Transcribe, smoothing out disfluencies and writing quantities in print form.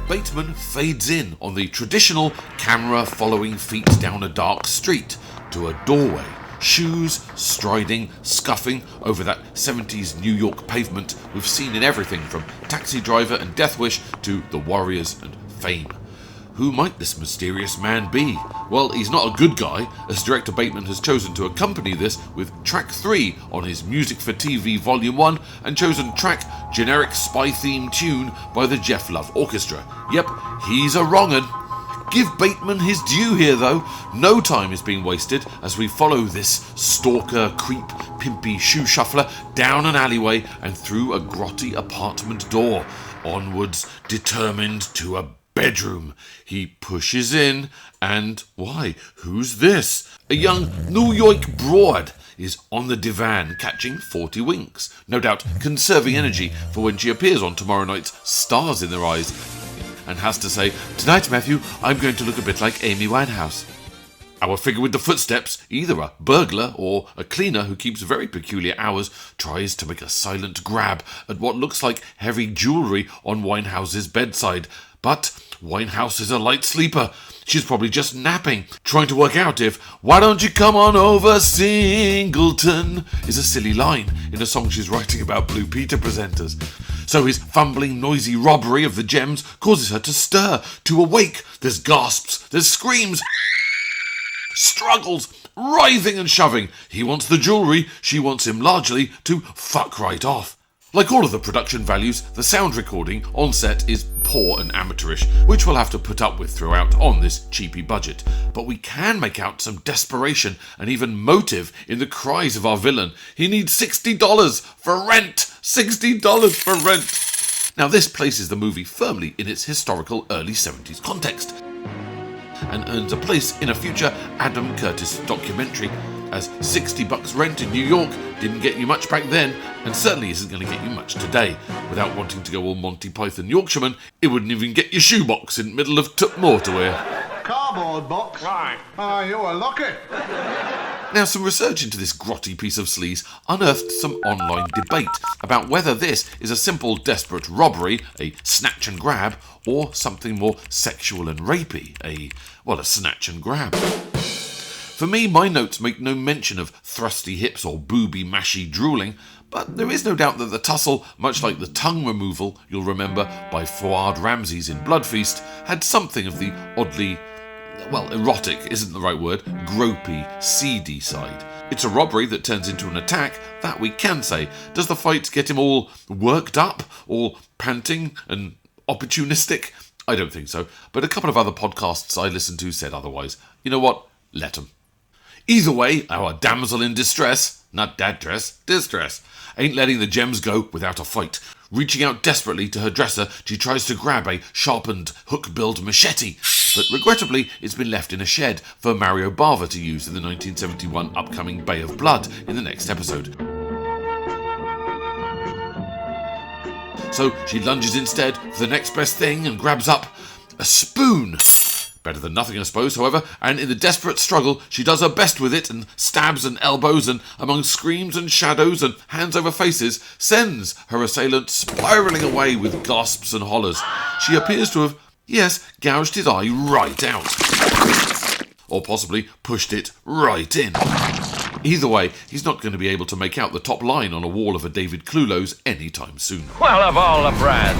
Bateman fades in on the traditional camera following feet down a dark street to a doorway, shoes striding, scuffing over that 70s New York pavement we've seen in everything from Taxi Driver and Death Wish to The Warriors and Fame. Who might this mysterious man be? Well, he's not a good guy, as director Bateman has chosen to accompany this with track 3 on his Music for TV Volume 1 and chosen track generic spy theme tune by the Jeff Love Orchestra. Yep, he's a wrong'un. Give Bateman his due here though. No time is being wasted as we follow this stalker, creep, pimpy shoe shuffler down an alleyway and through a grotty apartment door. Onwards, determined to a bedroom. He pushes in and, why, who's this? A young New York broad is on the divan catching 40 winks, no doubt conserving energy for when she appears on tomorrow night's Stars in Their Eyes, and has to say, "Tonight, Matthew, I'm going to look a bit like Amy Winehouse." Our figure with the footsteps, either a burglar or a cleaner who keeps very peculiar hours, tries to make a silent grab at what looks like heavy jewellery on Winehouse's bedside. But Winehouse is a light sleeper. She's probably just napping, trying to work out if "Why don't you come on over, Singleton" is a silly line in a song she's writing about Blue Peter presenters. So his fumbling, noisy robbery of the gems causes her to stir, to awake. There's gasps, there's screams, struggles, writhing and shoving. He wants the jewellery, she wants him largely to fuck right off. Like all of the production values, the sound recording on set is poor and amateurish, which we'll have to put up with throughout on this cheapy budget. But we can make out some desperation and even motive in the cries of our villain. He needs $60 for rent! $60 for rent! Now this places the movie firmly in its historical early 70s context and earns a place in a future Adam Curtis documentary, as $60 rent in New York didn't get you much back then, and certainly isn't going to get you much today. Without wanting to go all Monty Python Yorkshireman, it wouldn't even get your shoebox in the middle of Motorway. Cardboard box? Right. Oh, you're a locket. Now, some research into this grotty piece of sleaze unearthed some online debate about whether this is a simple desperate robbery, a snatch and grab, or something more sexual and rapey, a snatch and grab. For me, my notes make no mention of thrusty hips or booby mashy drooling, but there is no doubt that the tussle, much like the tongue removal you'll remember by Fouad Ramses in Blood Feast, had something of the oddly, erotic isn't the right word, gropey, seedy side. It's a robbery that turns into an attack, that we can say. Does the fight get him all worked up, all panting and opportunistic? I don't think so, but a couple of other podcasts I listened to said otherwise. You know what? Let 'em. Either way, our damsel in distress, not dad dress, distress, ain't letting the gems go without a fight. Reaching out desperately to her dresser, she tries to grab a sharpened, hook-billed machete, but regrettably it's been left in a shed for Mario Bava to use in the 1971 upcoming Bay of Blood in the next episode. So she lunges instead for the next best thing and grabs up a spoon. Better than nothing, I suppose, however, and in the desperate struggle, she does her best with it and stabs and elbows and, among screams and shadows and hands over faces, sends her assailant spiralling away with gasps and hollers. She appears to have, gouged his eye right out. Or possibly pushed it right in. Either way, he's not going to be able to make out the top line on a wall of a David Clulow's anytime soon. Well, of all the Brad.